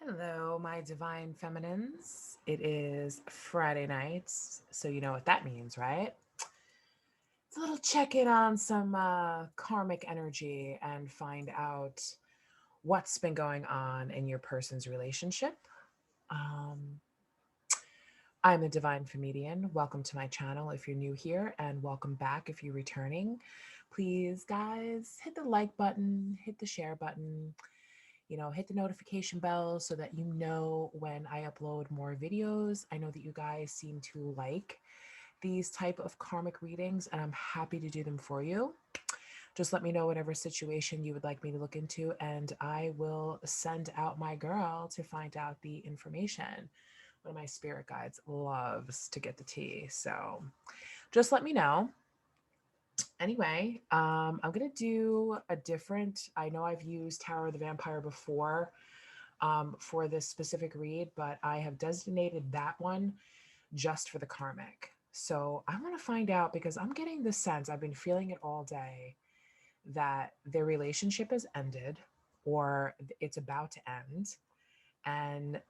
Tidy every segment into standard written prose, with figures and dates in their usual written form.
Hello, my divine feminines. It is Friday nights, so you know what that means, right? It's a little check in on some karmic energy and find out what's been going on in your person's relationship. Um, I'm a divine comedian. Welcome to my channel if you're new here, and welcome back if you're returning. Please, guys, hit the like button, hit the share button, hit the notification bell so that you know when I upload more videos. I know that you guys seem to like these type of karmic readings, and I'm happy to do them for you. Just let me know whatever situation you would like me to look into, and I will send out my girl to find out the information. One of my spirit guides loves to get the tea, so just let me know. Anyway, I'm gonna do a different. I know I've used Tower of the Vampire before, for this specific read, but I have designated that one just for the karmic. So I want to find out because I'm getting the sense, I've been feeling it all day, that their relationship has ended or it's about to end. And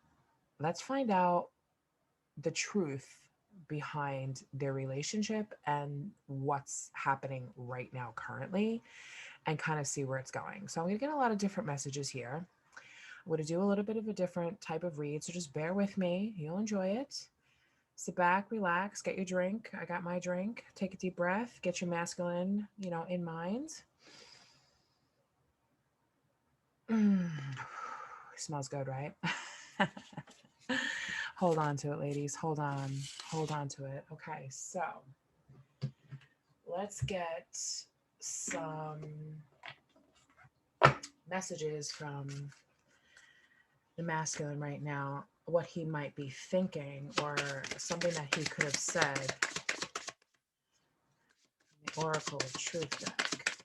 let's find out the truth behind their relationship and what's happening right now currently and kind of see where it's going. So I'm going to get a lot of different messages here. I'm going to do a little bit of a different type of read, so just bear with me. You'll enjoy it. Sit back, relax, get your drink. I got my drink. Take a deep breath, get your masculine, in mind. Mm. Smells good, right? Hold on to it, ladies. Hold on. Hold on to it. Okay, so let's get some messages from the masculine right now, what he might be thinking or something that he could have said. The Oracle of Truth deck.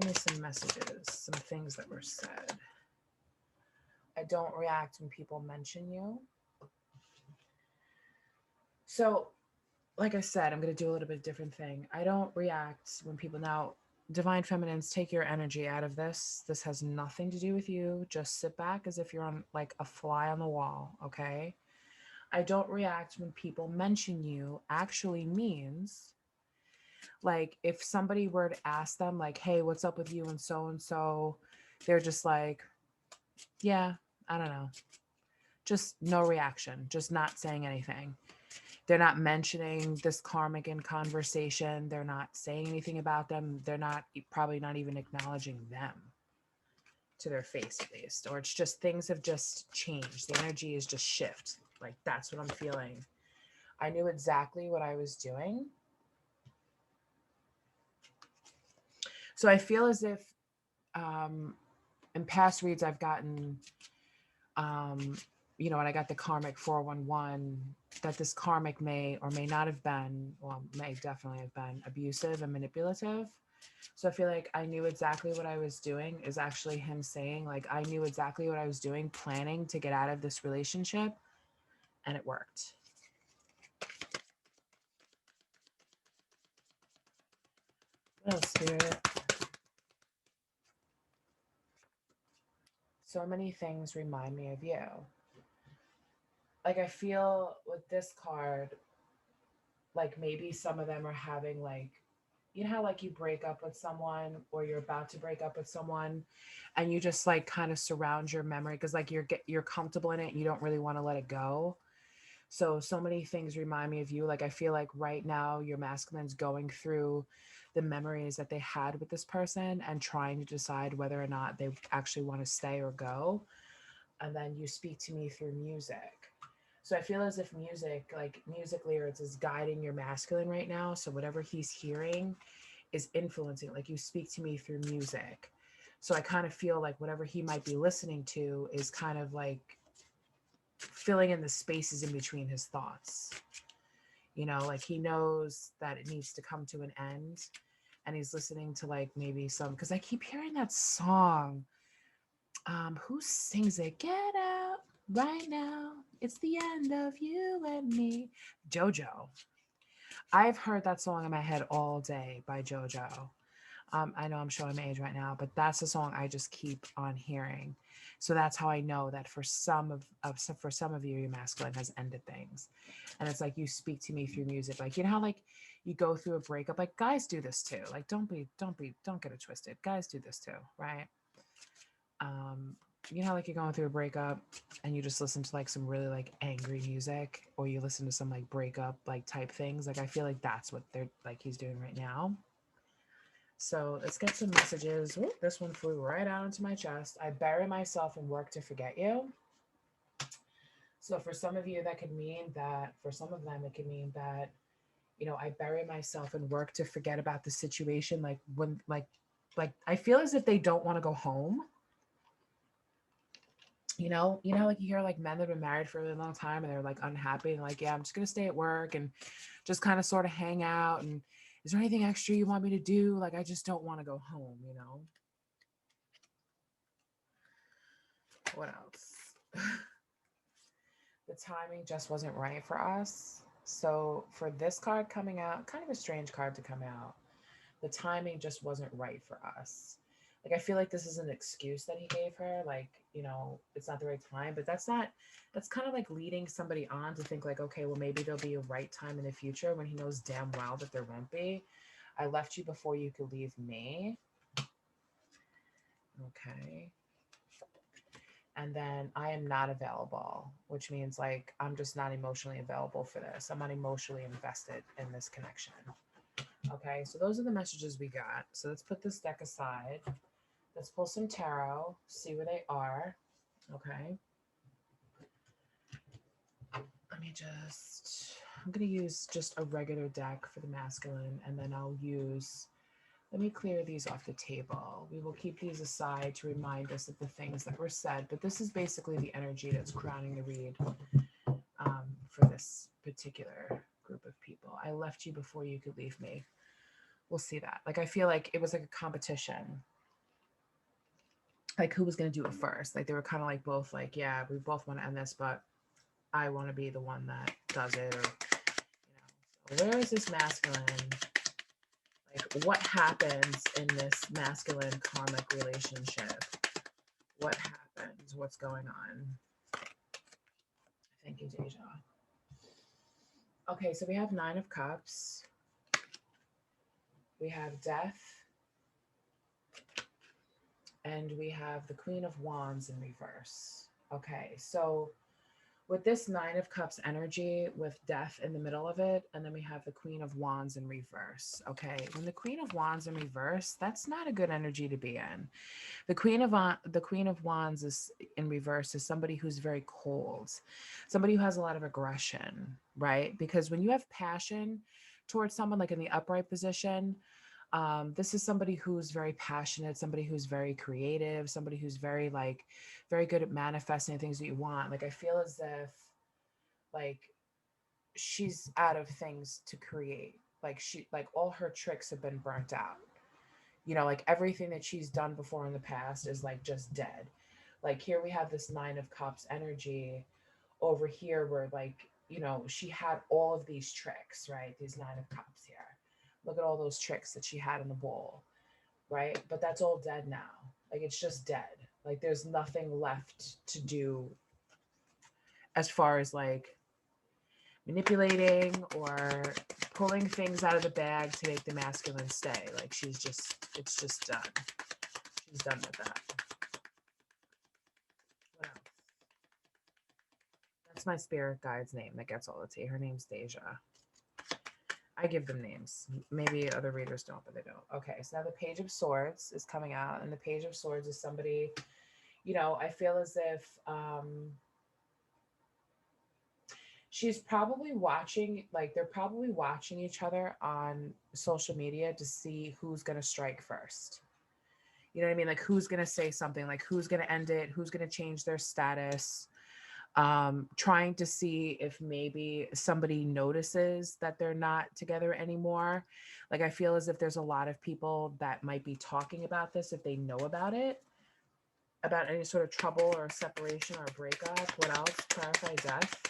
Give me some messages, some things that were said. I don't react when people mention you. So, like I said, I'm going to do a little bit different thing. I don't react when people now, divine feminines, take your energy out of this. This has nothing to do with you. Just sit back as if you're on like a fly on the wall, okay? I don't react when people mention you actually means like if somebody were to ask them like, "Hey, what's up with you and so," they're just like, "Yeah, I don't know." Just no reaction, just not saying anything. They're not mentioning this karmic in conversation. They're not saying anything about them. They're not probably not even acknowledging them to their face at least. Or it's just things have just changed. The energy is just shift. Like that's what I'm feeling. I knew exactly what I was doing. So I feel as if um, in past reads I've gotten, um, and I got the karmic 411, that this karmic may or may not have been, well, may definitely have been abusive and manipulative. So I feel like I knew exactly what I was doing is actually him saying, like, I knew exactly what I was doing, planning to get out of this relationship, and it worked. Oh, Spirit. So many things remind me of you. Like, I feel with this card, like maybe some of them are having like, you know how like you break up with someone or you're about to break up with someone and you just like kind of surround your memory because like you're comfortable in it and you don't really want to let it go. So many things remind me of you. Like I feel like right now your masculine's going through the memories that they had with this person and trying to decide whether or not they actually want to stay or go. And then you speak to me through music. So I feel as if music, like music lyrics, is guiding your masculine right now. So whatever he's hearing is influencing. Like you speak to me through music. So I kind of feel like whatever he might be listening to is kind of like filling in the spaces in between his thoughts. Like he knows that it needs to come to an end. And he's listening to like maybe some, because I keep hearing that song. Who sings it? Get out right now. It's the end of you and me. JoJo. I've heard that song in my head all day by JoJo. I know I'm showing my age right now, but that's the song I just keep on hearing. So that's how I know that for for some of you, your masculine has ended things, and it's like you speak to me through music. Like you know how like you go through a breakup. Like guys do this too. Like don't get it twisted. Guys do this too, right? Um, you know, like you're going through a breakup and you just listen to like some really like angry music, or you listen to some like breakup like type things. Like I feel like that's what they're like he's doing right now. So let's get some messages. Ooh, this one flew right out into my chest. I bury myself in work to forget you. So for some of you, that could mean that, for some of them, it could mean that, you know, I bury myself in work to forget about the situation. Like when, I feel as if they don't want to go home. Like you hear like men that have been married for a really long time and they're like unhappy and like, yeah, I'm just gonna stay at work and just kind of sort of hang out. And is there anything extra you want me to do? Like, I just don't want to go home, you know? What else? The timing just wasn't right for us. So for this card coming out, kind of a strange card to come out. The timing just wasn't right for us. Like I feel like this is an excuse that he gave her, like, it's not the right time, but that's kind of like leading somebody on to think like, okay, well maybe there'll be a right time in the future when he knows damn well that there won't be. I left you before you could leave me. Okay. And then I am not available, which means like I'm just not emotionally available for this. I'm not emotionally invested in this connection. Okay, so those are the messages we got. So let's put this deck aside. Let's pull some tarot, see where they are. Okay. I'm going to use just a regular deck for the masculine, and then let me clear these off the table. We will keep these aside to remind us of the things that were said, but this is basically the energy that's crowning the read for this particular group of people. I left you before you could leave me. We'll see that. Like, I feel like it was like a competition. Like, who was going to do it first? Like, they were kind of like both like, yeah, we both want to end this, but I want to be the one that does it. Or, So where is this masculine? Like, what happens in this masculine karmic relationship? What happens? What's going on? Thank you, Deja. Okay, so we have 9 of Cups. We have Death. And we have the Queen of Wands in reverse. Okay, so with this 9 of Cups energy, with Death in the middle of it, and then we have the Queen of Wands in reverse. Okay, when the Queen of Wands in reverse, that's not a good energy to be in. The Queen of Wands is in reverse is somebody who's very cold, somebody who has a lot of aggression, right? Because when you have passion towards someone, like in the upright position, this is somebody who's very passionate, somebody who's very creative, somebody who's very good at manifesting the things that you want. Like I feel as if like she's out of things to create. Like all her tricks have been burnt out. Like everything that she's done before in the past is like just dead. Like here we have this 9 of Cups energy over here where like, she had all of these tricks, right? These 9 of Cups here. Look at all those tricks that she had in the bowl, right? But that's all dead now. Like it's just dead. Like there's nothing left to do as far as like manipulating or pulling things out of the bag to make the masculine stay. Like it's just done. She's done with that. What else? That's my spirit guide's name that gets all the tea. Her name's Deja. I give them names. Maybe other readers don't, but they don't. Okay, so now the Page of Swords is coming out, and the Page of Swords is somebody, I feel as if she's probably watching, like they're probably watching each other on social media to see who's going to strike first. You know what I mean? Like who's going to say something, like who's going to end it, who's going to change their status. Trying to see if maybe somebody notices that they're not together anymore. Like I feel as if there's a lot of people that might be talking about this if they know about it, about any sort of trouble or separation or breakup. What else? Clarify Death.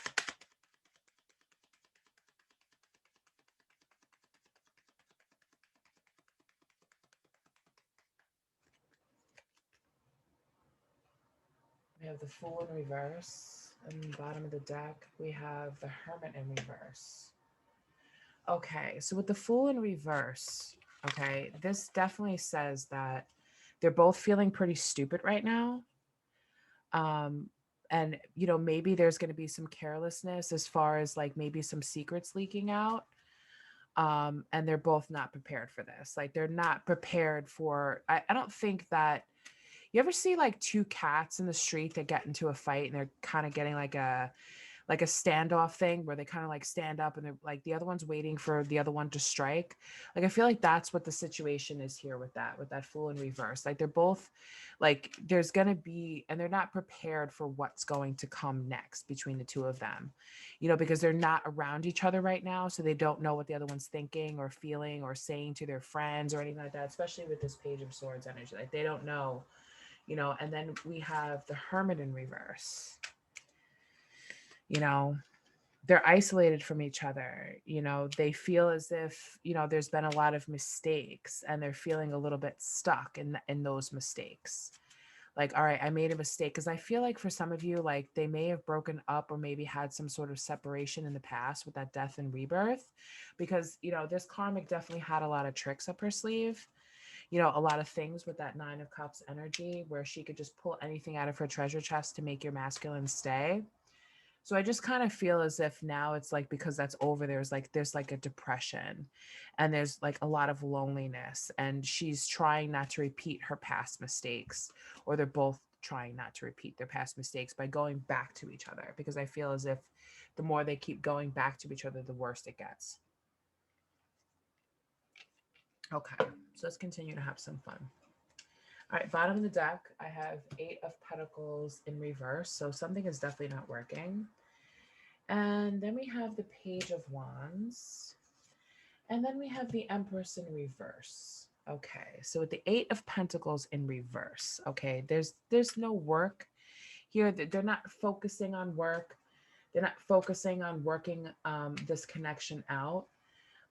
We have the Fool in reverse. And the bottom of the deck, we have the Hermit in reverse. Okay, so with the Fool in reverse, okay, this definitely says that they're both feeling pretty stupid right now. Um, and, maybe there's going to be some carelessness as far as like maybe some secrets leaking out. And they're both not prepared for this. Like they're not prepared for, I don't think that you ever see like two cats in the street that get into a fight and they're kind of getting like a standoff thing where they kind of like stand up and they're like the other one's waiting for the other one to strike. Like I feel like that's what the situation is here with that Fool in reverse. Like they're both like there's going to be, and they're not prepared for what's going to come next between the two of them, because they're not around each other right now, so they don't know what the other one's thinking or feeling or saying to their friends or anything like that, especially with this Page of Swords energy. Like they don't know. And then we have the Hermit in reverse. you know they're isolated from each other. They feel as if there's been a lot of mistakes and they're feeling a little bit stuck in those mistakes. Like, all right, I made a mistake, because I feel like for some of you, like they may have broken up or maybe had some sort of separation in the past with that death and rebirth, because this karmic definitely had a lot of tricks up her sleeve. A lot of things with that Nine of Cups energy where she could just pull anything out of her treasure chest to make your masculine stay. So I just kind of feel as if now it's like, because that's over, there's like a depression and there's like a lot of loneliness, and she's trying not to repeat her past mistakes, or they're both trying not to repeat their past mistakes by going back to each other, because I feel as if the more they keep going back to each other, the worse it gets. Okay, so let's continue to have some fun. All right, bottom of the deck, I have Eight of Pentacles in reverse, so something is definitely not working. And then we have the Page of Wands. And then we have the Empress in reverse. Okay, so with the Eight of Pentacles in reverse, okay, there's no work here. They're not focusing on work. They're not focusing on working this connection out.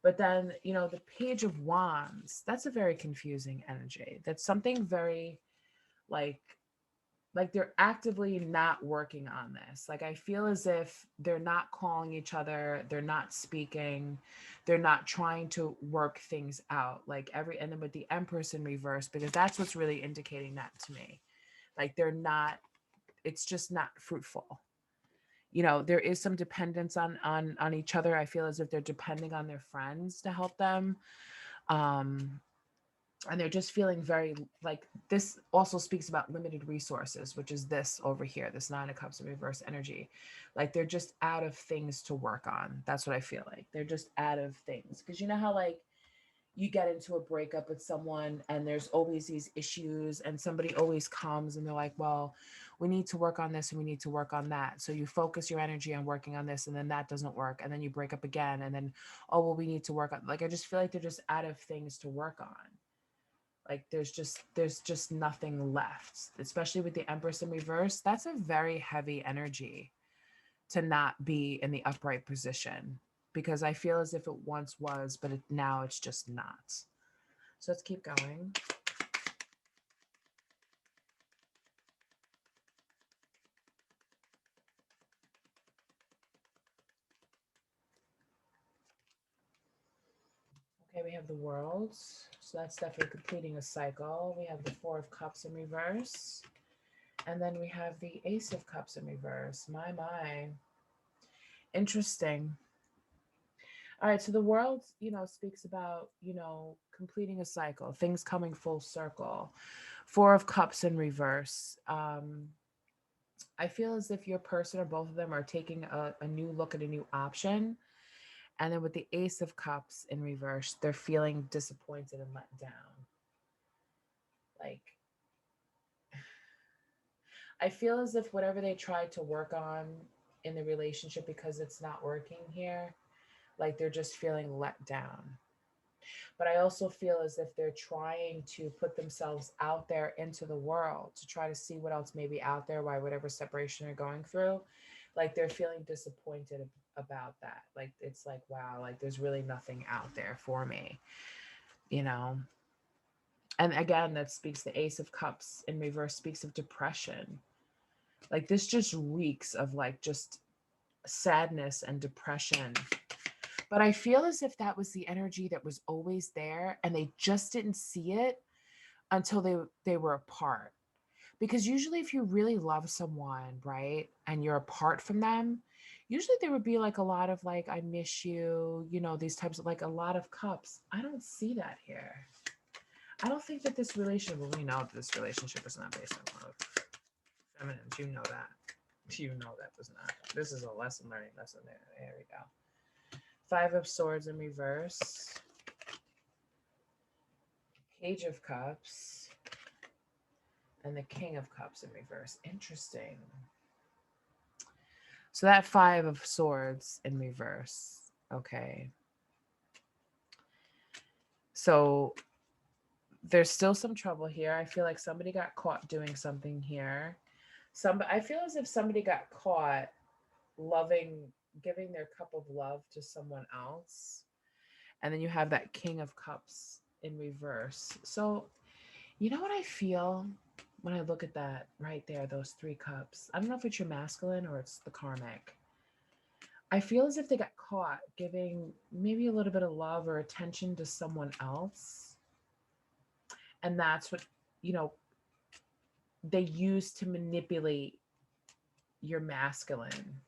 But then, the Page of Wands, that's a very confusing energy. That's something very like they're actively not working on this. Like I feel as if they're not calling each other, they're not speaking, they're not trying to work things out. And then with the Empress in reverse, because that's what's really indicating that to me. Like they're not, it's just not fruitful. There is some dependence on each other. I feel as if they're depending on their friends to help them. Um and they're just feeling very like, this also speaks about limited resources, which is this over here, this Nine of Cups in reverse energy. Like they're just out of things to work on. That's what I feel like. They're just out of things, because you know how like you get into a breakup with someone and there's always these issues, and somebody always comes and they're like, well, we need to work on this and we need to work on that. So you focus your energy on working on this, and then that doesn't work, and then you break up again, and then, oh well, we need to work on, like, I just feel like they're just out of things to work on. Like there's just nothing left, especially with the Empress in reverse. That's a very heavy energy to not be in the upright position, because I feel as if it once was, but now it's just not. So let's keep going. Okay, we have the World, so that's definitely completing a cycle. We have the Four of Cups in reverse, and then we have the Ace of Cups in reverse. My, interesting. All right, so the World, speaks about, completing a cycle, things coming full circle. Four of Cups in reverse. I feel as if your person or both of them are taking a new look at a new option. And then with the Ace of Cups in reverse, they're feeling disappointed and let down. Like, I feel as if whatever they tried to work on in the relationship, because it's not working here, like they're just feeling let down. But I also feel as if they're trying to put themselves out there into the world to try to see what else may be out there, why whatever separation they're going through, like they're feeling disappointed about that. Like it's like, wow, like there's really nothing out there for me, you know. And again, that speaks, the Ace of Cups in reverse speaks of depression. Like this just reeks of like just sadness and depression. But I feel as if that was the energy that was always there and they just didn't see it until they were apart. Because usually if you really love someone, right, and you're apart from them, usually there would be like a lot of like I miss you, you know, these types of like a lot of cups. I don't see that here. I don't think that this relationship, well, we know this relationship is not based on love. Feminines, you know that. You know that was not. This is a lesson learning lesson there. There we go. Five of Swords in reverse. Page of Cups. And the King of Cups in reverse. Interesting. So that Five of Swords in reverse. Okay. So there's still some trouble here. I feel like somebody got caught doing something here. I feel as if somebody got caught loving, giving their cup of love to someone else. And then you have that King of Cups in reverse. So, you know what I feel when I look at that right there, those three cups? I don't know if it's your masculine or it's the karmic. I feel as if they got caught giving maybe a little bit of love or attention to someone else. And that's what, you know, they use to manipulate your masculine.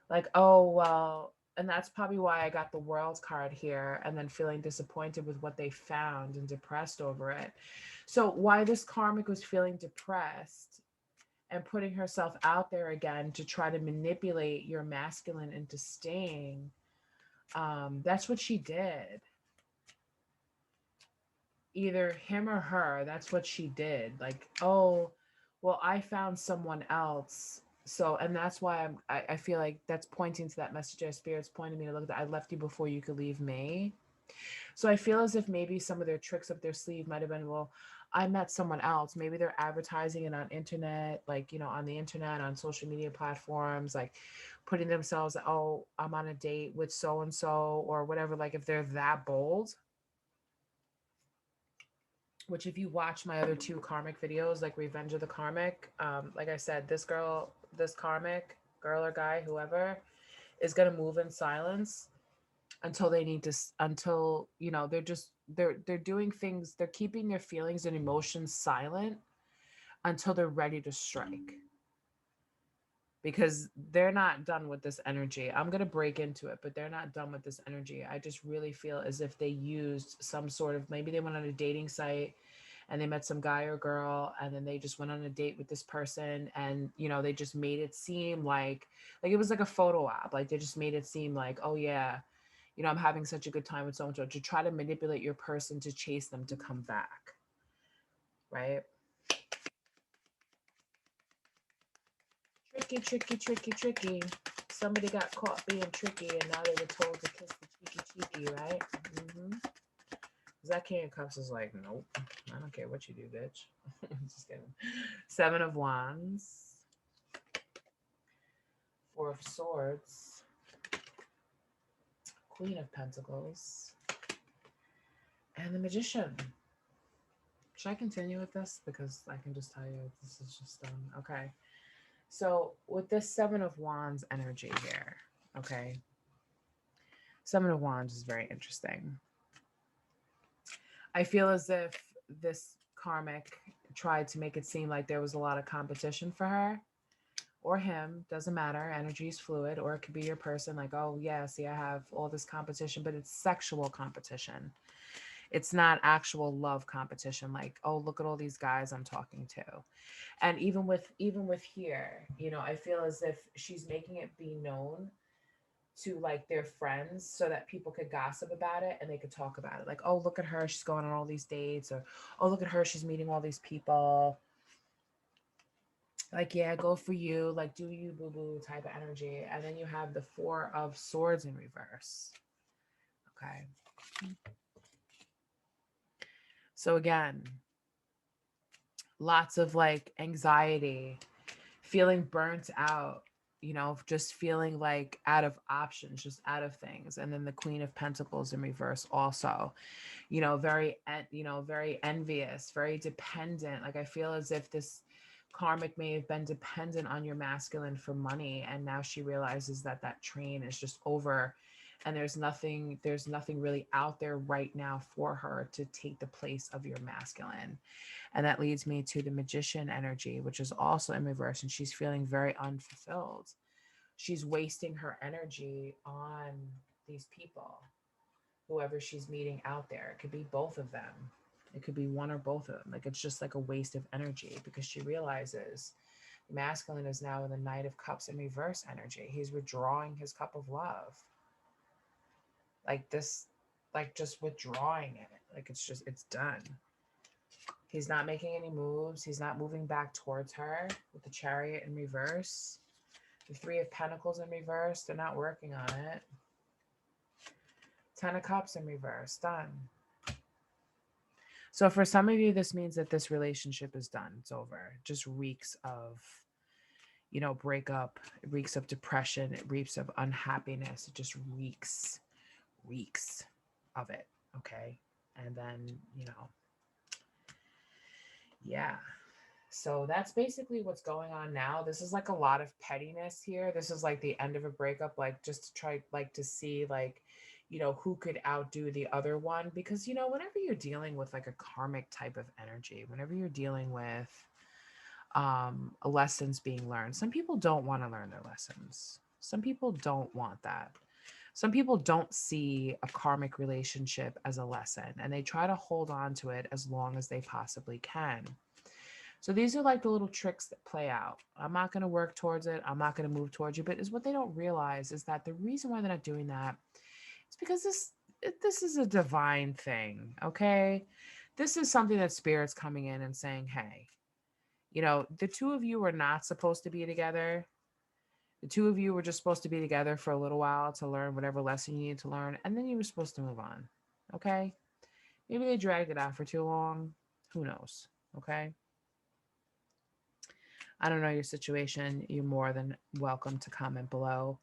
Like, oh, well, and that's probably why I got the world card here and then feeling disappointed with what they found and depressed over it. So, why this karmic was feeling depressed and putting herself out there again to try to manipulate your masculine into staying, that's what she did. Either him or her, that's what she did. Like, oh, well, I found someone else. So, and that's why I feel like that's pointing to that message our spirits pointing me to look at that. I left you before you could leave me. So I feel as if maybe some of their tricks up their sleeve might have been, well, I met someone else. Maybe they're advertising it on internet, like, you know, on the internet, on social media platforms, like putting themselves, oh, I'm on a date with so and so or whatever. Like if they're that bold, which if you watch my other two karmic videos, like Revenge of the Karmic, like I said, this girl, this karmic girl or guy, whoever, is gonna move in silence until they need to, until you know they're doing things, they're keeping their feelings and emotions silent until they're ready to strike because they're not done with this energy. I'm going to break into it, but they're not done with this energy. I just really feel as if they used some sort of, maybe they went on a dating site and they met some guy or girl and then they just went on a date with this person and you know they just made it seem like it was like a photo op, like they just made it seem like, oh yeah, you know, I'm having such a good time with so and so, to try to manipulate your person to chase them to come back, right? Tricky, tricky, tricky, tricky. Somebody got caught being tricky and now they were told to kiss the cheeky cheeky, right? Mm-hmm. That King of Cups is like, nope, I don't care what you do, bitch. Just kidding. Seven of Wands, Four of Swords, Queen of Pentacles, and the Magician. Should I continue with this? Because I can just tell you this is just okay. So with this Seven of Wands energy here, okay, Seven of Wands is very interesting. I feel as if this karmic tried to make it seem like there was a lot of competition for her or him, doesn't matter. Energy is fluid, or it could be your person, like, oh, yeah, see, I have all this competition, but it's sexual competition. It's not actual love competition, like, oh, look at all these guys I'm talking to. And even with here, you know, I feel as if she's making it be known to like their friends so that people could gossip about it and they could talk about it. Like, oh, look at her, she's going on all these dates, or oh, look at her, she's meeting all these people. Like, yeah, go for you, like do you boo boo type of energy. And then you have the Four of Swords in reverse. Okay. So again, lots of like anxiety, feeling burnt out, you know, just feeling like out of options, just out of things. And then the Queen of Pentacles in reverse also, you know, very, you know, very envious, very dependent. Like I feel as if this Karmic may have been dependent on your masculine for money, and now she realizes that that train is just over, and there's nothing really out there right now for her to take the place of your masculine. And that leads me to the magician energy, which is also in reverse, and she's feeling very unfulfilled. She's wasting her energy on these people, whoever she's meeting out there. It could be both of them. It could be one or both of them. Like it's just like a waste of energy because she realizes masculine is now in the Knight of Cups in reverse energy. He's withdrawing his cup of love. Like this, like just withdrawing it. Like it's done. He's not making any moves. He's not moving back towards her with the Chariot in reverse. The Three of Pentacles in reverse. They're not working on it. Ten of Cups in reverse. Done. So for some of you, this means that this relationship is done. It's over. It just reeks of, breakup. It reeks of depression. It reeks of unhappiness. It just reeks of it. Okay. And then, yeah. So that's basically what's going on now. This is like a lot of pettiness here. This is like the end of a breakup, like just to try, like to see, like, who could outdo the other one. Because, whenever you're dealing with like a karmic type of energy, whenever you're dealing with lessons being learned, some people don't want to learn their lessons. Some people don't want that. Some people don't see a karmic relationship as a lesson, and they try to hold on to it as long as they possibly can. So these are like the little tricks that play out. I'm not going to work towards it. I'm not going to move towards you. But is what they don't realize is that the reason why they're not doing that is because this is a divine thing. Okay, this is something that spirit's coming in and saying, hey, the two of you were not supposed to be together. The two of you were just supposed to be together for a little while to learn whatever lesson you need to learn, and then you were supposed to move on. Okay, maybe they dragged it out for too long. Who knows? Okay. I don't know your situation. You're more than welcome to comment below.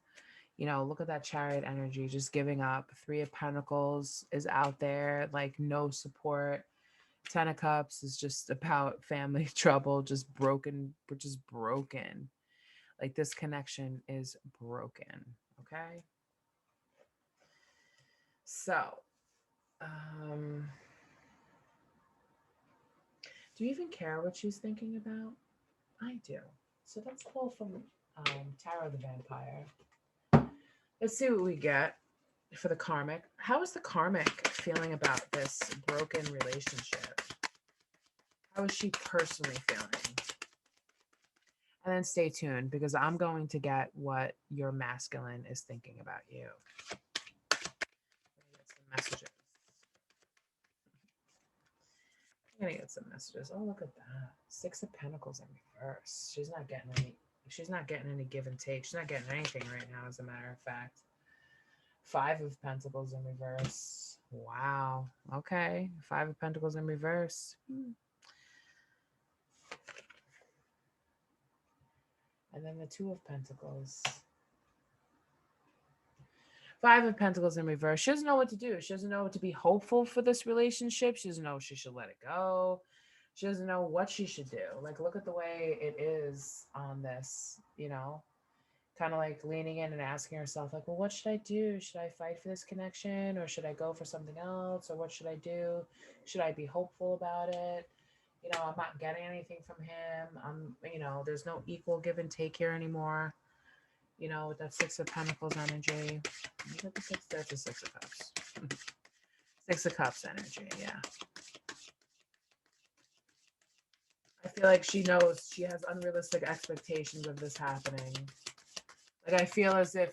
Look at that Chariot energy, just giving up. Three of Pentacles is out there, like no support. Ten of Cups is just about family trouble, just broken. We're just broken. Like this connection is broken. Okay. So, do you even care what she's thinking about? I do. So let's pull from Tarot the Vampire. Let's see what we get for the karmic. How is the karmic feeling about this broken relationship? How is she personally feeling? And then stay tuned because I'm going to get what your masculine is thinking about you. Get some messages. I'm gonna get some messages. Oh, look at that. Six of Pentacles in reverse. She's not getting any give and take. She's not getting anything right now, as a matter of fact. Five of Pentacles in reverse. Wow. Okay. Five of Pentacles in reverse. And then the Two of Pentacles. Five of Pentacles in reverse. She doesn't know what to do. She doesn't know what to be hopeful for this relationship. She doesn't know if she should let it go. She doesn't know what she should do. Like, look at the way it is on this, kind of like leaning in and asking herself, like, well, what should I do? Should I fight for this connection, or should I go for something else? Or what should I do? Should I be hopeful about it? I'm not getting anything from him. There's no equal give and take here anymore. With that Six of Pentacles energy. That's a Six of Cups. Six of Cups energy, yeah. I feel like she knows she has unrealistic expectations of this happening. Like, I feel as if,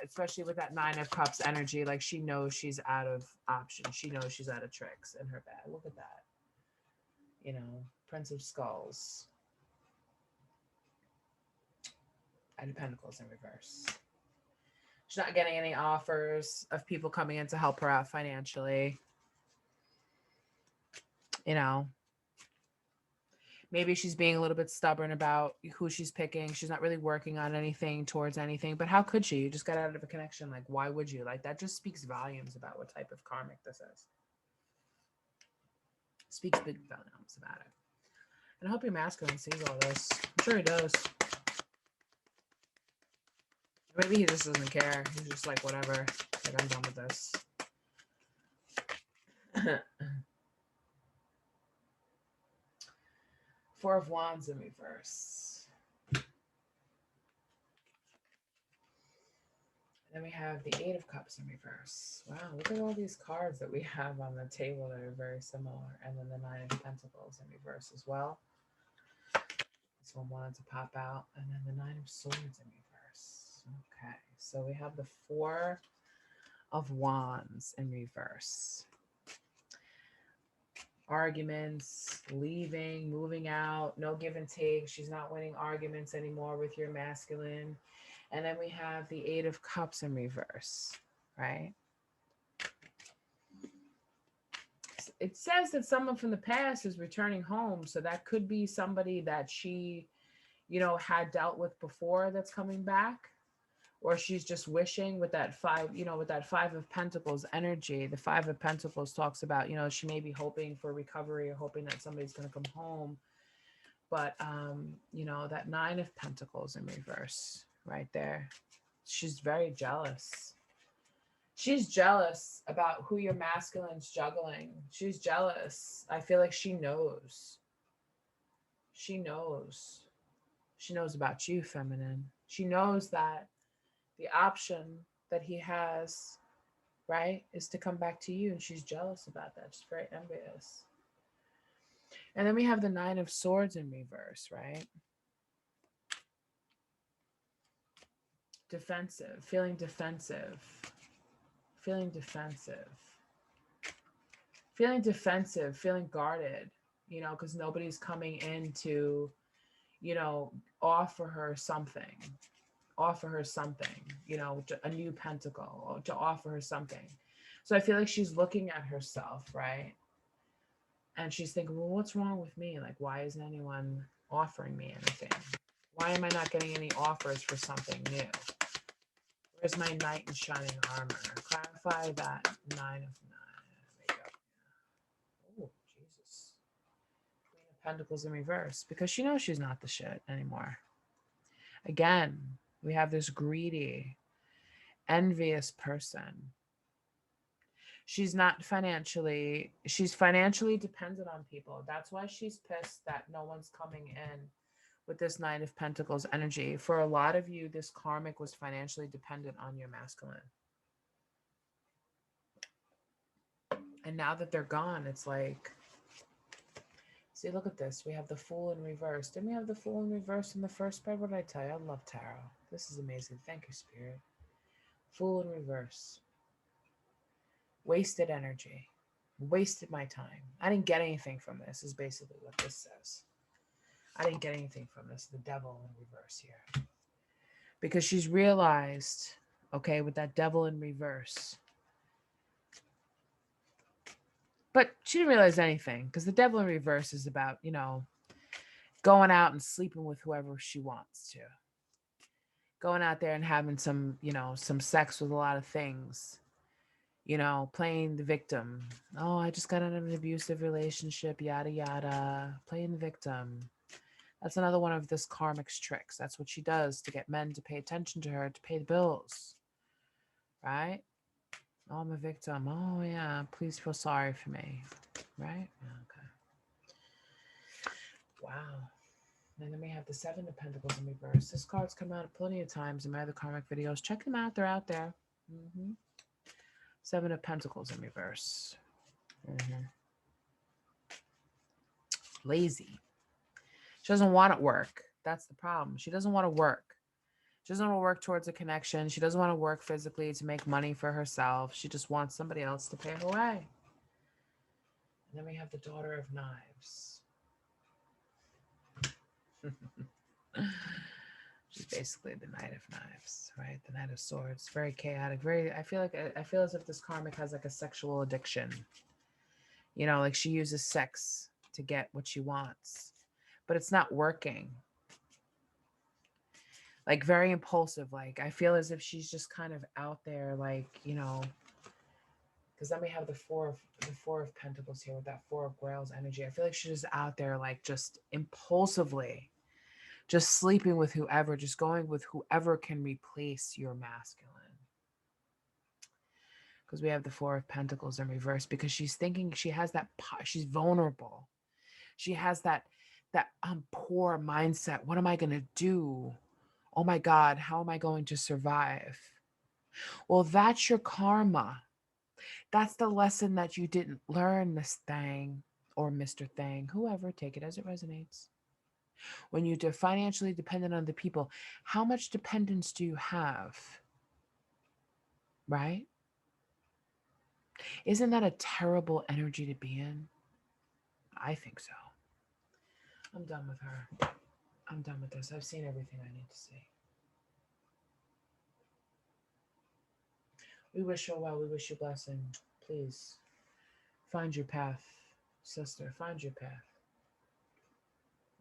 especially with that Nine of Cups energy, like she knows she's out of options. She knows she's out of tricks in her bag. Look at that. Prince of Skulls. And Pentacles in reverse. She's not getting any offers of people coming in to help her out financially. Maybe she's being a little bit stubborn about who she's picking. She's not really working on anything towards anything. But how could she? You just got out of a connection. Like, why would you? Like, that just speaks volumes about what type of karmic this is. Speaks big volumes about it. And I hope your masculine sees all this. I'm sure he does. Maybe he just doesn't care. He's just like, whatever. Like, I'm done with this. Four of Wands in reverse. Then we have the Eight of Cups in reverse. Wow, look at all these cards that we have on the table that are very similar. And then the Nine of Pentacles in reverse as well. This one wanted to pop out. And then the Nine of Swords in reverse. Okay, so we have the Four of Wands in reverse. Arguments, leaving, moving out, no give and take. She's not winning arguments anymore with your masculine. And then we have the Eight of Cups in reverse, right? It says that someone from the past is returning home. So that could be somebody that she, had dealt with before that's coming back. Or she's just wishing with that five, with that Five of Pentacles energy. The Five of Pentacles talks about, she may be hoping for recovery or hoping that somebody's going to come home. But, that Nine of Pentacles in reverse right there. She's very jealous. She's jealous about who your masculine's juggling. She's jealous. I feel like she knows. She knows. She knows about you, feminine. She knows that the option that he has, right, is to come back to you. And she's jealous about that. She's very envious. And then we have the Nine of Swords in reverse, right? Defensive, feeling defensive, feeling defensive, feeling defensive, feeling guarded, because nobody's coming in to, offer her something. Offer her something, a new pentacle, to offer her something. So I feel like she's looking at herself, right? And she's thinking, well, what's wrong with me? Like, why isn't anyone offering me anything? Why am I not getting any offers for something new? Where's my knight in shining armor? Clarify that Nine of Oh, Jesus. Queen of Pentacles in reverse. Because she knows she's not the shit anymore. Again, we have this greedy, envious person. She's financially dependent on people. That's why she's pissed that no one's coming in with this Nine of Pentacles energy. For a lot of you, this karmic was financially dependent on your masculine. And now that they're gone, it's like, see, look at this. We have the Fool in reverse. Didn't we have the Fool in reverse in the first spread? What did I tell you? I love tarot. This is amazing. Thank you, Spirit. Fool in reverse. Wasted energy. Wasted my time. I didn't get anything from this, is basically what this says. I didn't get anything from this. The Devil in reverse here. Because she's realized, okay, with that Devil in reverse. But she didn't realize anything, because the Devil in reverse is about, going out and sleeping with whoever she wants to. Going out there and having some, some sex with a lot of things. Playing the victim. Oh, I just got out of an abusive relationship, yada, yada. Playing the victim. That's another one of this karmic's tricks. That's what she does to get men to pay attention to her, to pay the bills. Right? Oh, I'm a victim. Oh, yeah. Please feel sorry for me. Right? Okay. Wow. And then we have the Seven of Pentacles in reverse. This card's come out plenty of times in my other karmic videos. Check them out. They're out there. Seven of Pentacles in reverse. Lazy. She doesn't want to work. That's the problem. She doesn't want to work. She doesn't want to work towards a connection. She doesn't want to work physically to make money for herself. She just wants somebody else to pay her way. And then we have the Daughter of Knives. She's basically the Knight of Knives, right? The Knight of Swords. Very chaotic. I feel as if this karmic has like a sexual addiction. Like she uses sex to get what she wants, but it's not working. Like very impulsive. Like I feel as if she's just kind of out there, like, Because then we have the four of Pentacles here with that Four of Grails energy. I feel like she's just out there, like, just impulsively, just sleeping with whoever, just going with whoever can replace your masculine. Because we have the Four of Pentacles in reverse, because she's thinking, she has that she's vulnerable. She has that poor mindset. What am I going to do? Oh my God, how am I going to survive? Well, that's your karma. That's the lesson that you didn't learn, Miss Thang or Mr. Thang, whoever, take it as it resonates. When you're financially dependent on the people, how much dependence do you have? Right? Isn't that a terrible energy to be in? I think so. I'm done with her. I'm done with this. I've seen everything I need to see. We wish you well. We wish you blessing. Please find your path, sister. Find your path.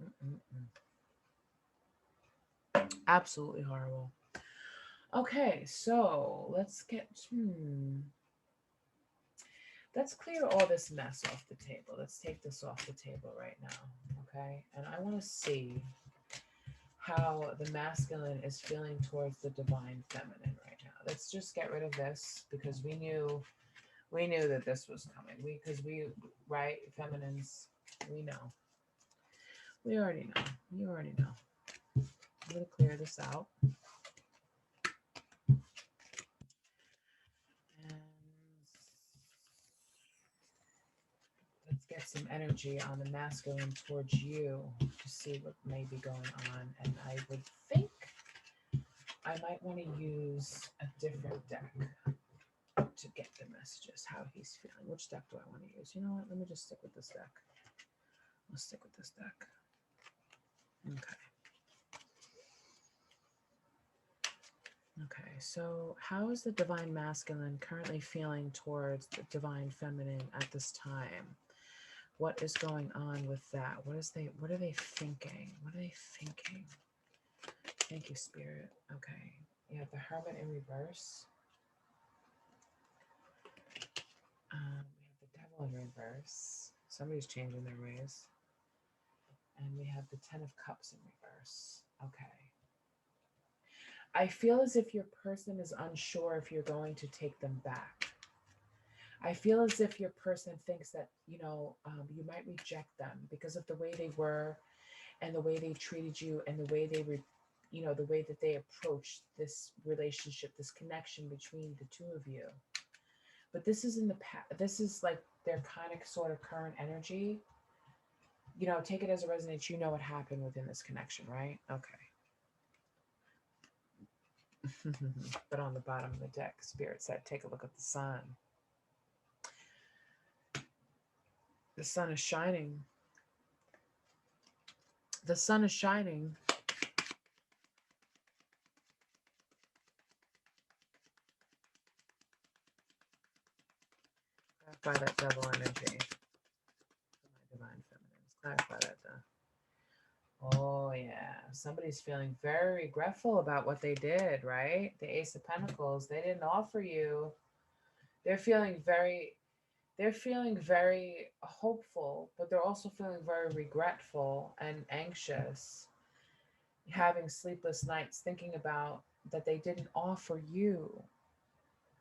Mm-mm-mm. Absolutely horrible. Okay, so let's clear all this mess off the table. Let's take this off the table right now. Okay, and I want to see how the masculine is feeling towards the divine feminine right now. Let's just get rid of this, because we knew that this was coming. Because we right, feminines, we know. We already know. You already know. I'm gonna clear this out. And let's get some energy on the masculine towards you to see what may be going on. And I would think I might want to use a different deck to get the messages, how he's feeling. Which deck do I want to use? You know what? Let me just stick with this deck. Let's stick with this deck. Okay. Okay, so how is the divine masculine currently feeling towards the divine feminine at this time? What is going on with that? What are they thinking? What are they thinking? Thank you, Spirit. Okay. You have the Hermit in reverse. We have the Devil in reverse. Somebody's changing their ways. And we have the Ten of Cups in reverse. Okay. I feel as if your person is unsure if you're going to take them back. I feel as if your person thinks that, you might reject them because of the way they were and the way they treated you and the way the way that they approached this relationship, this connection between the two of you. But this is in the past. This is like their kind of sort of current energy. Take it as a resonance. You know what happened within this connection, right? Okay. But on the bottom of the deck, Spirit said, take a look at the sun. The sun is shining. The sun is shining. Clarify that devil energy. My divine feminines. Clarify that though. Oh yeah. Somebody's feeling very regretful about what they did, right? The Ace of Pentacles. They didn't offer you. They're feeling very hopeful, but they're also feeling very regretful and anxious, having sleepless nights thinking about that they didn't offer you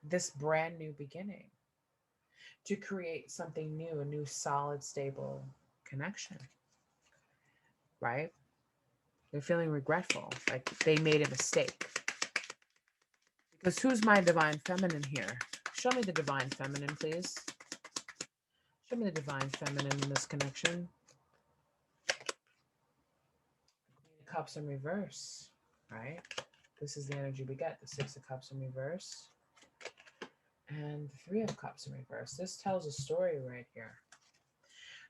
this brand new beginning to create something new, a new solid, stable connection, right? They're feeling regretful, like they made a mistake. Because who's my divine feminine here? Show me the divine feminine, please. Show me the divine feminine in this connection. Queen of Cups in reverse, right? This is the energy we get. The Six of Cups in reverse. And the Three of Cups in reverse. This tells a story right here.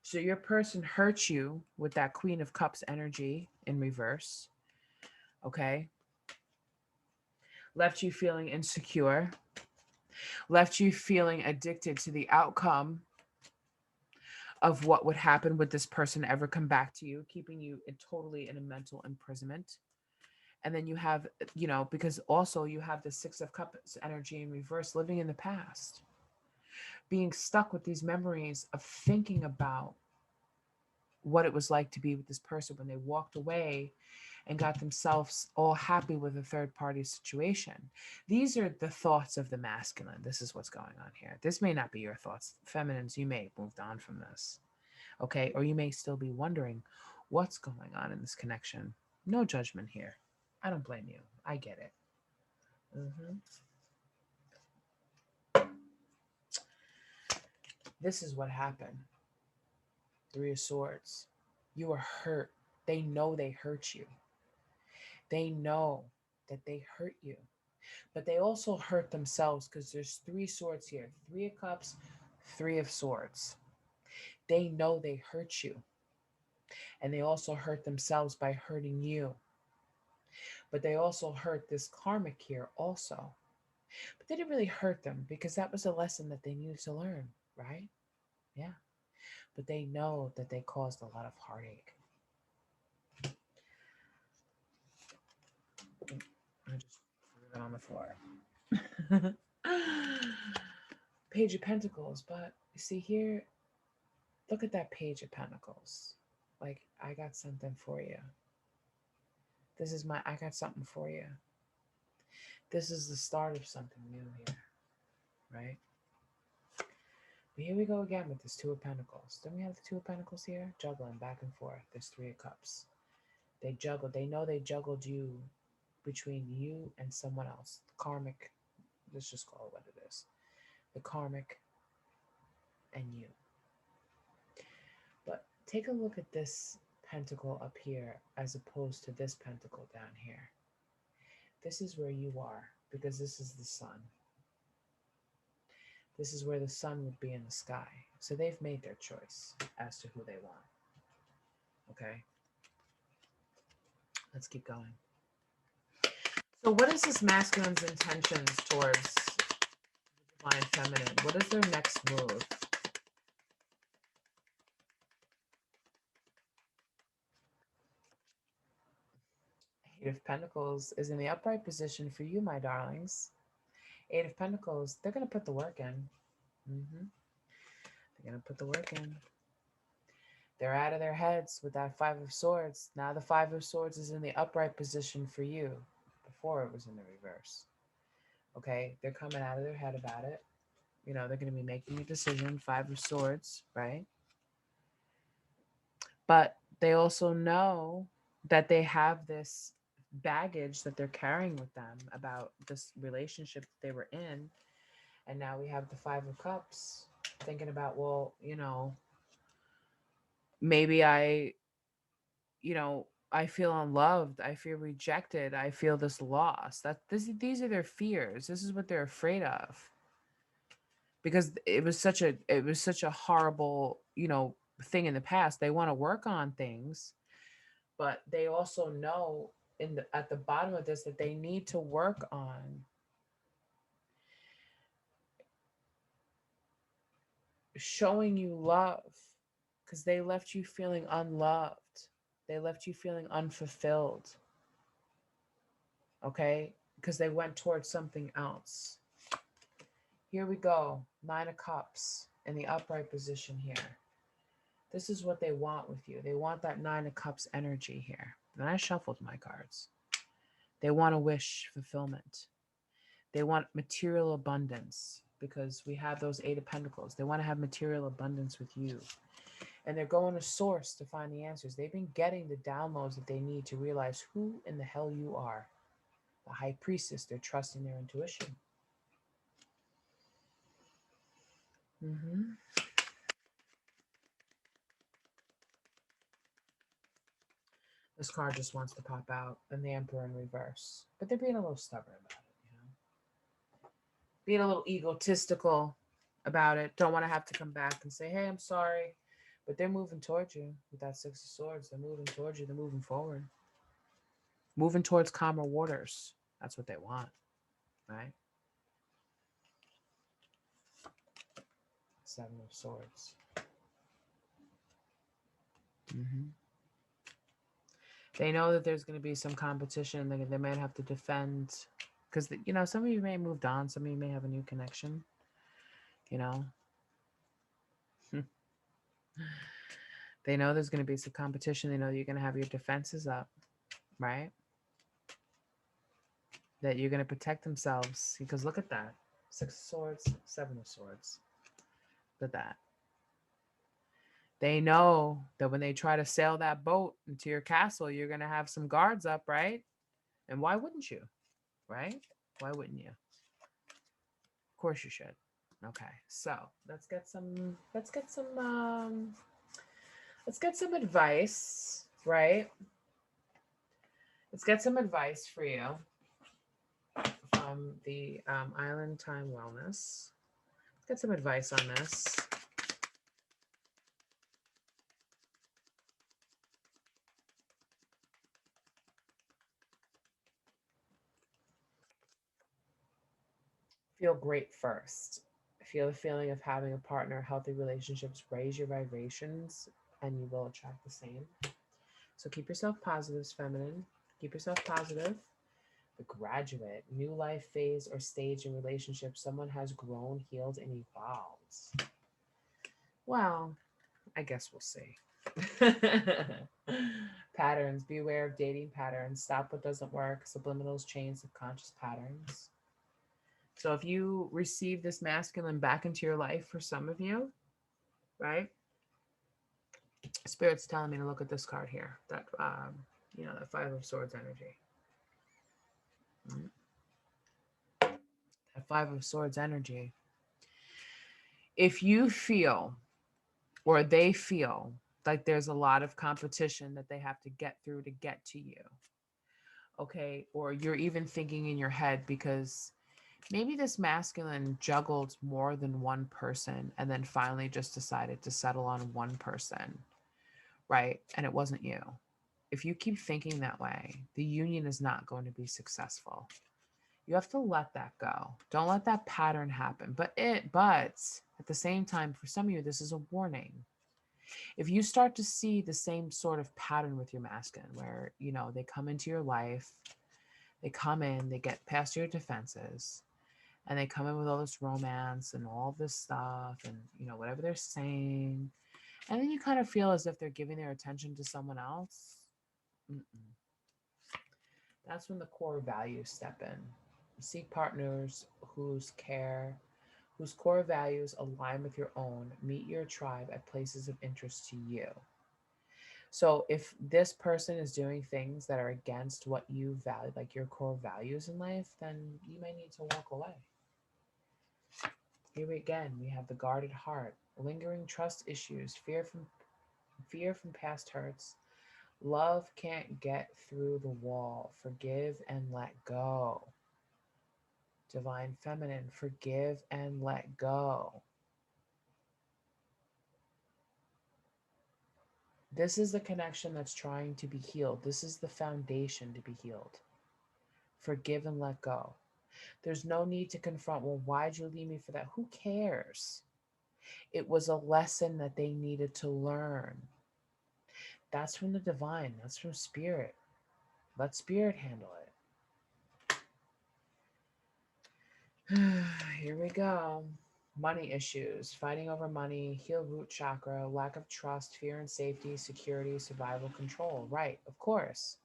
So your person hurt you with that Queen of Cups energy in reverse. Okay? Left you feeling insecure. Left you feeling addicted to the outcome of what would happen would this person ever come back to you, keeping you totally in a mental imprisonment. And then you have, because also you have the Six of Cups energy in reverse, living in the past. being stuck with these memories of thinking about what it was like to be with this person when they walked away and got themselves all happy with a third party situation. These are the thoughts of the masculine. This is what's going on here. This may not be your thoughts. Feminines, you may have moved on from this. Okay. Or you may still be wondering what's going on in this connection. No judgment here. I don't blame you. I get it. hmm This is what happened. Three of Swords. You were hurt. They know they hurt you. They know that they hurt you. But they also hurt themselves because there's three swords here. Three of Cups, Three of Swords. They know they hurt you. And they also hurt themselves by hurting you. But they also hurt this karmic here also. But they didn't really hurt them because that was a lesson that they needed to learn, right? Yeah. But they know that they caused a lot of heartache. I just threw it on the floor. Page of Pentacles, but you see here, look at that Page of Pentacles. Like, I got something for you. I got something for you. This is the start of something new here, right? But here we go again with this Two of Pentacles. Don't we have the Two of Pentacles here? Juggling back and forth. There's Three of Cups. They juggled. They know they juggled you between you and someone else. The karmic, let's just call it what it is. The karmic and you. But take a look at this pentacle up here as opposed to this pentacle down here. This is where you are because this is the sun. This is where the sun would be in the sky. So they've made their choice as to who they want. Okay? Let's keep going. So what is this masculine's intentions towards the divine feminine? What is their next move? Eight of Pentacles is in the upright position for you, my darlings. Eight of Pentacles, they're going to put the work in. They're going to put the work in. They're out of their heads with that Five of Swords. Now the Five of Swords is in the upright position for you. Before it was in the reverse. Okay, they're coming out of their head about it. You know, they're going to be making a decision. Five of Swords, right? But they also know that they have this baggage that they're carrying with them about this relationship that they were in. And now we have the Five of Cups thinking about, well, maybe I feel unloved, I feel rejected, I feel this loss. These are their fears. This is what they're afraid of. Because it was such a horrible, thing in the past. They want to work on things, but they also know at the bottom of this that they need to work on showing you love, because they left you feeling unloved. They left you feeling unfulfilled. Okay? Because they went towards something else. Here we go. Nine of Cups in the upright position here. This is what they want with you. They want that Nine of Cups energy here. And I shuffled my cards. They want to wish fulfillment. They want material abundance because we have those Eight of Pentacles. They want to have material abundance with you. And they're going to source to find the answers. They've been getting the downloads that they need to realize who in the hell you are. The High Priestess, they're trusting their intuition. This card just wants to pop out, and the Emperor in reverse. But they're being a little stubborn about it, Being a little egotistical about it. Don't want to have to come back and say, hey, I'm sorry. But they're moving towards you with that Six of Swords. They're moving towards you. They're moving forward. Moving towards calmer waters. That's what they want, right? Seven of Swords. They know that there's going to be some competition. They might have to defend because, some of you may have moved on. Some of you may have a new connection. You know, they know there's going to be some competition. They know you're going to have your defenses up, right? That you're going to protect themselves. Because look at that, 6 of Swords, 7 of Swords. Look at that. They know that when they try to sail that boat into your castle, you're going to have some guards up, right? And why wouldn't you, right? Why wouldn't you? Of course you should. Okay, so let's get some advice, right? Let's get some advice for you from the Island Time Wellness. Let's get some advice on this. Feel great first. Feel the feeling of having a partner. Healthy relationships raise your vibrations, and you will attract the same. So keep yourself positive, feminine. Keep yourself positive. The graduate, new life phase or stage in relationship. Someone has grown, healed, and evolved. Well, I guess we'll see. Patterns. Be aware of dating patterns. Stop what doesn't work. Subliminals, chains, subconscious patterns. So if you receive this masculine back into your life for some of you, right? Spirit's telling me to look at this card here. That 5 of Swords energy. Mm. That 5 of Swords energy. If you feel or they feel like there's a lot of competition that they have to get through to get to you, okay, or you're even thinking in your head because maybe this masculine juggled more than one person and then finally just decided to settle on one person, right? And it wasn't you. If you keep thinking that way, the union is not going to be successful. You have to let that go. Don't let that pattern happen. But at the same time, for some of you, this is a warning. If you start to see the same sort of pattern with your masculine, where they come into your life, they come in, they get past your defenses, and they come in with all this romance and all this stuff, and whatever they're saying, and then you kind of feel as if they're giving their attention to someone else. Mm-mm. That's when the core values step in. Seek partners whose core values align with your own. Meet your tribe at places of interest to you. So if this person is doing things that are against what you value, like your core values in life, then you may need to walk away. Here we have the guarded heart, lingering trust issues, fear from past hurts. Love can't get through the wall. Forgive and let go. Divine Feminine, forgive and let go. This is the connection that's trying to be healed. This is the foundation to be healed. Forgive and let go. There's no need to confront, well, why'd you leave me for that? Who cares? It was a lesson that they needed to learn. That's from the divine. That's from spirit. Let spirit handle it. Here we go. Money issues, fighting over money, heal root chakra, lack of trust, fear and safety, security, survival, control. Right, of course.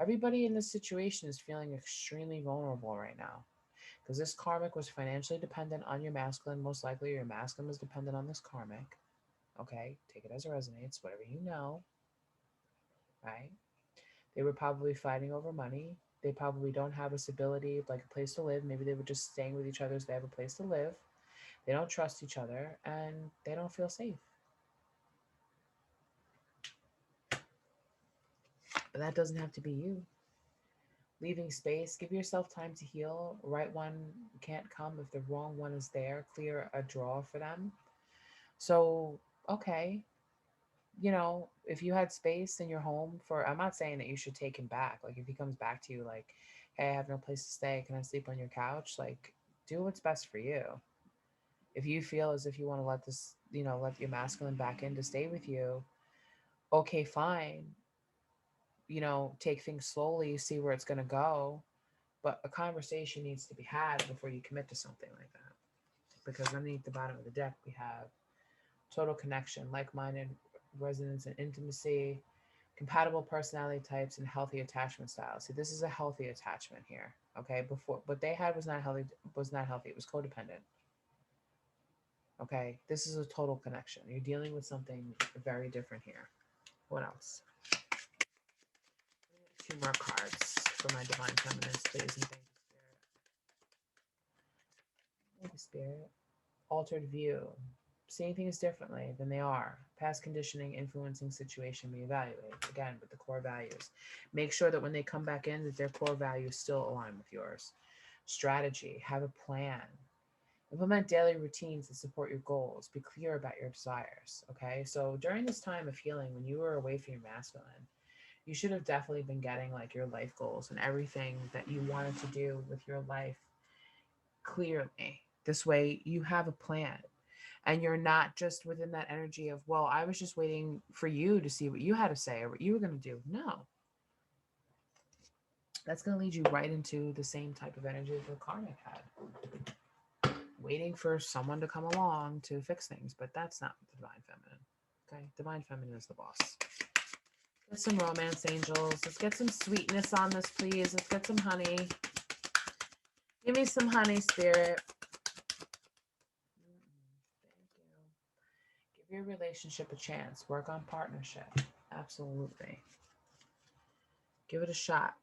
Everybody in this situation is feeling extremely vulnerable right now because this karmic was financially dependent on your masculine. Most likely your masculine was dependent on this karmic. Okay, take it as it resonates, whatever you know, right? They were probably fighting over money. They probably don't have a stability, like a place to live. Maybe they were just staying with each other so they have a place to live. They don't trust each other and they don't feel safe. But that doesn't have to be you. Leaving space, give yourself time to heal. Right one can't come if the wrong one is there. Clear a draw for them. So, okay, if you had space in your home for, I'm not saying that you should take him back. Like, if he comes back to you, like, hey, I have no place to stay. Can I sleep on your couch? Like, do what's best for you. If you feel as if you want to let this, let your masculine back in to stay with you, okay, fine. Take things slowly, see where it's going to go. But a conversation needs to be had before you commit to something like that. because underneath the bottom of the deck, we have total connection, like minded resonance and intimacy, compatible personality types, and healthy attachment styles. See, this is a healthy attachment here. Okay, before what they had was not healthy. Was not healthy. It was codependent. Okay, this is a total connection. You're dealing with something very different here. What else? Two more cards for my divine feminines, please, and thank you, Spirit. Thank you, Spirit. Altered view. Seeing things differently than they are. Past conditioning, influencing situation, reevaluate. Again, with the core values. Make sure that when they come back in, that their core values still align with yours. Strategy. Have a plan. Implement daily routines that support your goals. Be clear about your desires. Okay. So during this time of healing, when you were away from your masculine, you should have definitely been getting like your life goals and everything that you wanted to do with your life clearly. This way, you have a plan and you're not just within that energy of, well, I was just waiting for you to see what you had to say or what you were going to do. No, that's going to lead you right into the same type of energy that the karmic had, waiting for someone to come along to fix things. But that's not the divine feminine. Okay, divine feminine is the boss. Get some romance angels. Let's get some sweetness on this, please. Let's get some honey. Give me some honey, spirit. Thank you. Give your relationship a chance. Work on partnership. Absolutely. Give it a shot.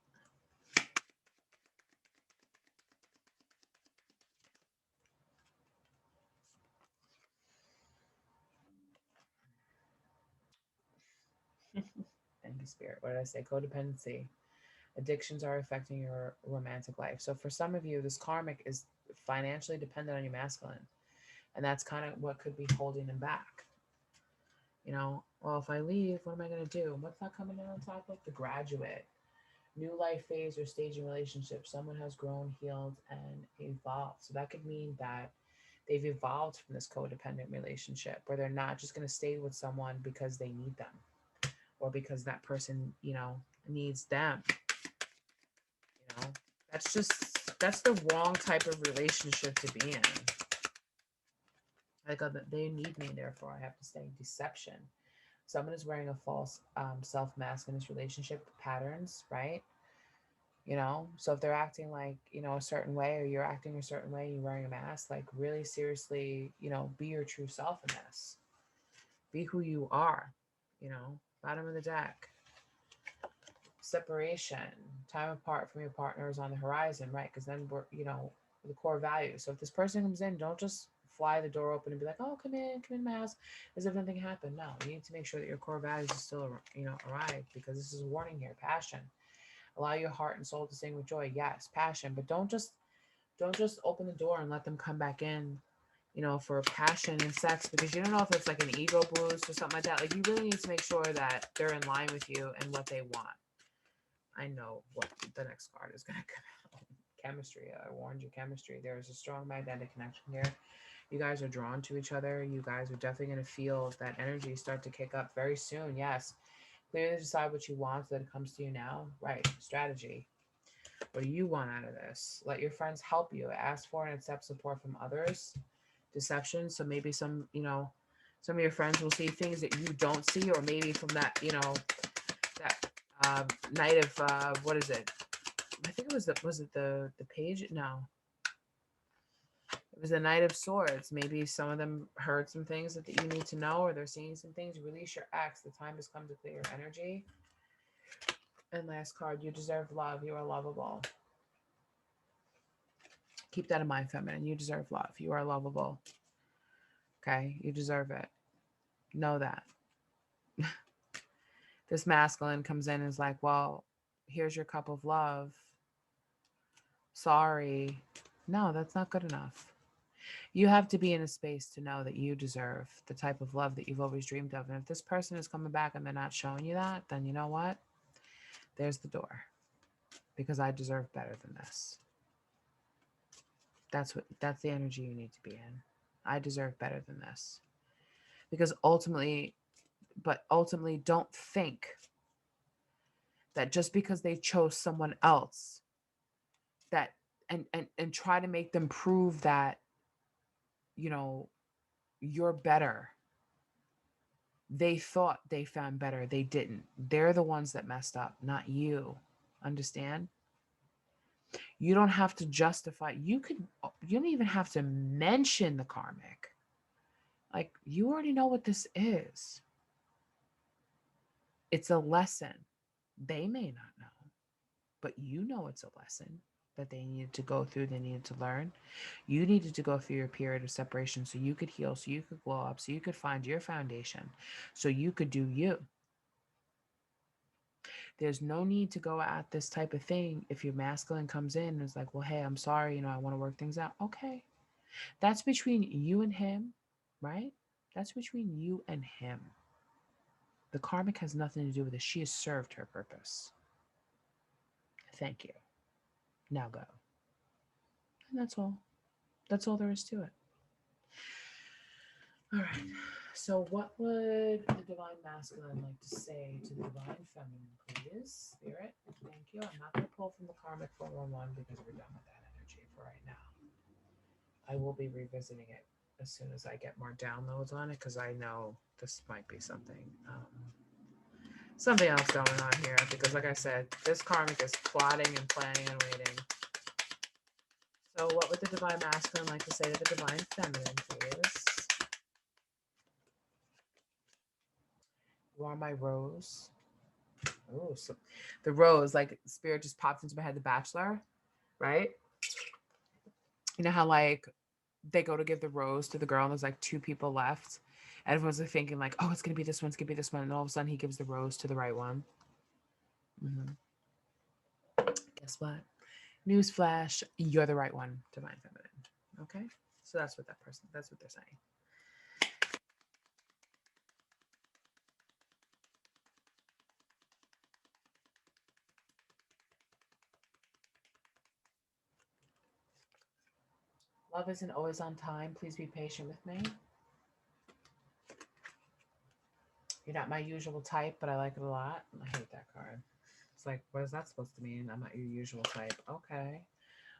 Thank you, spirit. What did I say? Codependency. Addictions are affecting your romantic life. So for some of you, this karmic is financially dependent on your masculine. And that's kind of what could be holding them back. You know, well, if I leave, what am I going to do? What's that coming in on top of? The graduate. New life phase or stage in relationship. Someone has grown, healed, and evolved. So that could mean that they've evolved from this codependent relationship where they're not just going to stay with someone because they need them or because that person, needs them. You know, that's the wrong type of relationship to be in. Like, they need me, therefore I have to stay. Deception. Someone is wearing a false self mask in this relationship patterns, right? So if they're acting like, a certain way, or you're acting a certain way, you're wearing a mask, like really seriously, be your true self in this. Be who you are, bottom of the deck. Separation. Time apart from your partner is on the horizon, right? Because then we're, the core values. So if this person comes in, don't just fly the door open and be like, oh, come in my house, as if nothing happened. No, you need to make sure that your core values is still, arrived, because this is a warning here. Passion. Allow your heart and soul to sing with joy. Yes, passion, but don't just open the door and let them come back in, for passion and sex, because you don't know if it's like an ego boost or something like that. Like, you really need to make sure that they're in line with you and what they want. I know what the next card is going to come out. Chemistry. I warned you, chemistry. There is a strong magnetic connection here. You guys are drawn to each other. You guys are definitely going to feel that energy start to kick up very soon. Yes. Clearly decide what you want so that it comes to you now. Right. Strategy. What do you want out of this? Let your friends help you. Ask for and accept support from others. Deception. So maybe some of your friends will see things that you don't see, or maybe from that night of what is it? I think it was it the page? No, it was the Knight of Swords. Maybe some of them heard some things that you need to know, or they're seeing some things. Release your ex. The time has come to clear your energy. And last card, you deserve love. You are lovable. Keep that in mind, feminine. You deserve love. You are lovable. Okay? You deserve it. Know that. This masculine comes in and is like, well, here's your cup of love. Sorry. No, that's not good enough. You have to be in a space to know that you deserve the type of love that you've always dreamed of. And if this person is coming back and they're not showing you that, then you know what? There's the door. Because I deserve better than this. That's the energy you need to be in. I deserve better than this. Because ultimately don't think that just because they chose someone else, that and try to make them prove that you know, you're better. They thought they found better. They didn't. They're the ones that messed up, not you. Understand? You don't have to justify. You don't even have to mention the karmic. Like, you already know what this is. It's a lesson. They may not know, but you know it's a lesson that they needed to go through, they needed to learn. You needed to go through your period of separation so you could heal, so you could glow up, so you could find your foundation, so you could do you. There's no need to go at this type of thing if your masculine comes in and is like, well, hey, I'm sorry, I want to work things out. Okay. That's between you and him, right? That's between you and him. The karmic has nothing to do with it. She has served her purpose. Thank you. Now go. And that's all. That's all there is to it. All right. So, what would the divine masculine like to say to the divine feminine, please? Spirit, thank you. I'm not going to pull from the karmic 411 because we're done with that energy for right now. I will be revisiting it as soon as I get more downloads on it because I know this might be something else going on here. Because, like I said, this karmic is plotting and planning and waiting. So, what would the divine masculine like to say to the divine feminine, please? You are my rose. Oh, so the rose, like spirit just popped into my head, The Bachelor, right? You know how like they go to give the rose to the girl and there's like two people left. And everyone's like thinking like, oh, it's gonna be this one, it's gonna be this one, and all of a sudden he gives the rose to the right one. Mm-hmm. Guess what? Newsflash, you're the right one, divine feminine. Okay, so that's what that's what they're saying. Love isn't always on time. Please be patient with me. You're not my usual type, but I like it a lot. I hate that card. It's like, what is that supposed to mean? I'm not your usual type. Okay.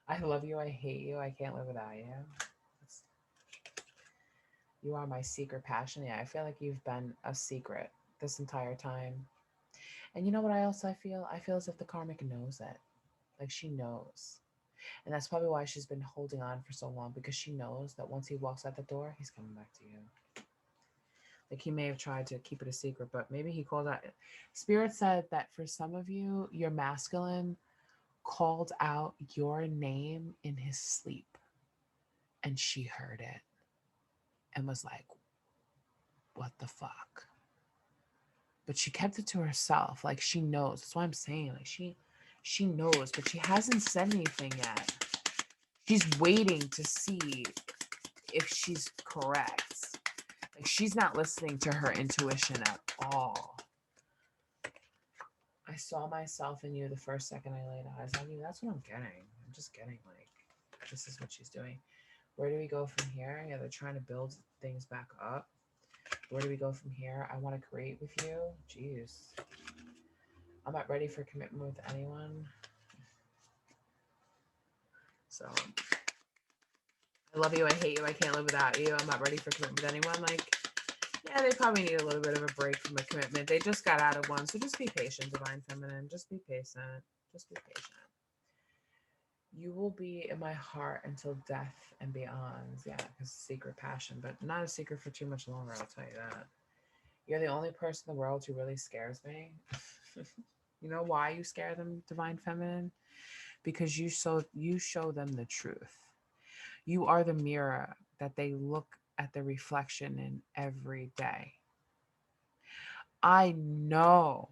I love you. I hate you. I can't live without you. It's, you are my secret passion. Yeah, I feel like you've been a secret this entire time. And you know what I also feel? I feel as if the karmic knows it. Like she knows. And that's probably why she's been holding on for so long because she knows that once he walks out the door, he's coming back to you. Like he may have tried to keep it a secret, but maybe he called out. Spirit said that for some of you, your masculine called out your name in his sleep and she heard it and was like, what the fuck? But she kept it to herself. Like she knows. That's why I'm saying like she knows, but she hasn't said anything yet. She's waiting to see if she's correct. Like she's not listening to her intuition at all. I saw myself in you the first second I laid eyes on you. That's what I'm getting. I'm just getting like this is what she's doing. Where do we go from here? Yeah, they're trying to build things back up. Where do we go from here? I want to create with you. Jeez. I'm not ready for commitment with anyone. So I love you. I hate you. I can't live without you. I'm not ready for commitment with anyone. Like, yeah, they probably need a little bit of a break from a commitment. They just got out of one. So just be patient, divine feminine. Just be patient. Just be patient. You will be in my heart until death and beyond. Yeah, because secret passion, but not a secret for too much longer, I'll tell you that. You're the only person in the world who really scares me. You know why you scare them, divine feminine? Because you show them the truth. You are the mirror that they look at the reflection in every day. I know,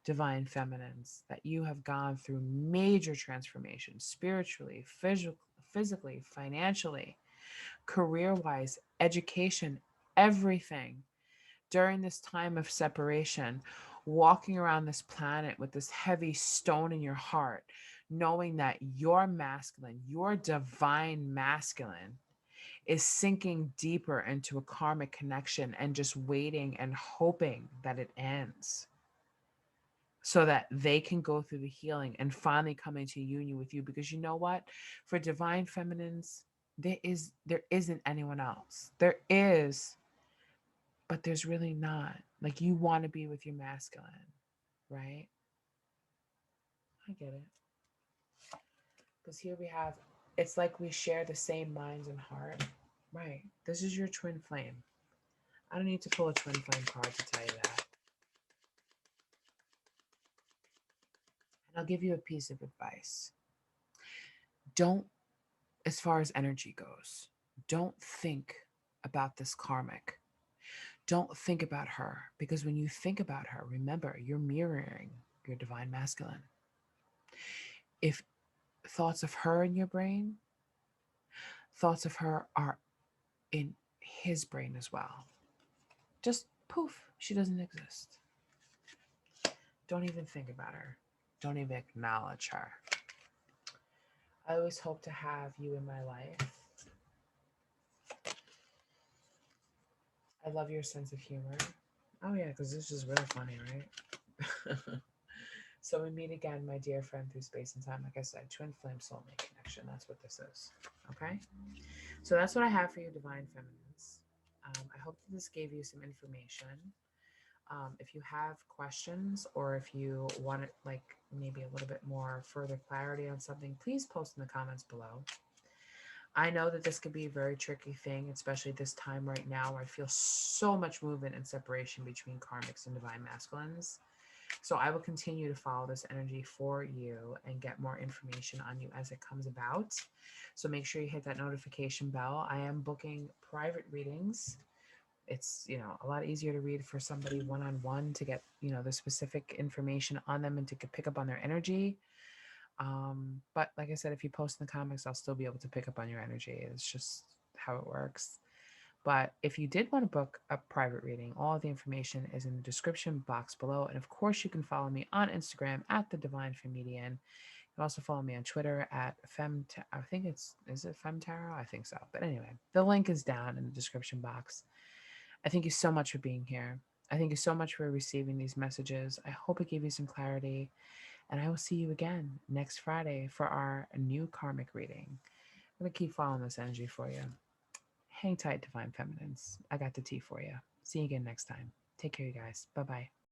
divine feminines, that you have gone through major transformations spiritually, physically, financially, career wise, education, everything during this time of separation, walking around this planet with this heavy stone in your heart, knowing that your masculine, your divine masculine, is sinking deeper into a karmic connection and just waiting and hoping that it ends so that they can go through the healing and finally come into union with you. Because you know what? For divine feminines, There isn't anyone else. There is, but there's really not. Like you want to be with your masculine, right? I get it. Because here we have, it's like we share the same minds and heart. Right. This is your twin flame. I don't need to pull a twin flame card to tell you that. And I'll give you a piece of advice. Don't, as far as energy goes, don't think about this karmic. Don't think about her because when you think about her, remember, you're mirroring your divine masculine. If thoughts of her in your brain, thoughts of her are in his brain as well. Just poof, she doesn't exist. Don't even think about her. Don't even acknowledge her. I always hope to have you in my life. I love your sense of humor. Oh, yeah, because this is really funny, right? So we meet again, my dear friend, through space and time. Like I said, twin flame soulmate connection. That's what this is. Okay? So that's what I have for you, divine feminines. I hope that this gave you some information. If you have questions or if you want like maybe a little bit more further clarity on something, please post in the comments below. I know that this could be a very tricky thing, especially this time right now where I feel so much movement and separation between karmics and divine masculines. So I will continue to follow this energy for you and get more information on you as it comes about. So make sure you hit that notification bell. I am booking private readings. It's, a lot easier to read for somebody one-on-one to get, the specific information on them and to pick up on their energy. But like I said, if you post in the comments, I'll still be able to pick up on your energy. It's just how it works. But if you did want to book a private reading, all the information is in the description box below. And of course, you can follow me on Instagram at the Divine Femedian. You can also follow me on Twitter at I think is it Femtaro? I think so. But anyway, the link is down in the description box. I thank you so much for being here. I thank you so much for receiving these messages. I hope it gave you some clarity. And I will see you again next Friday for our new karmic reading. I'm going to keep following this energy for you. Hang tight, Divine Feminines. I got the tea for you. See you again next time. Take care, you guys. Bye bye.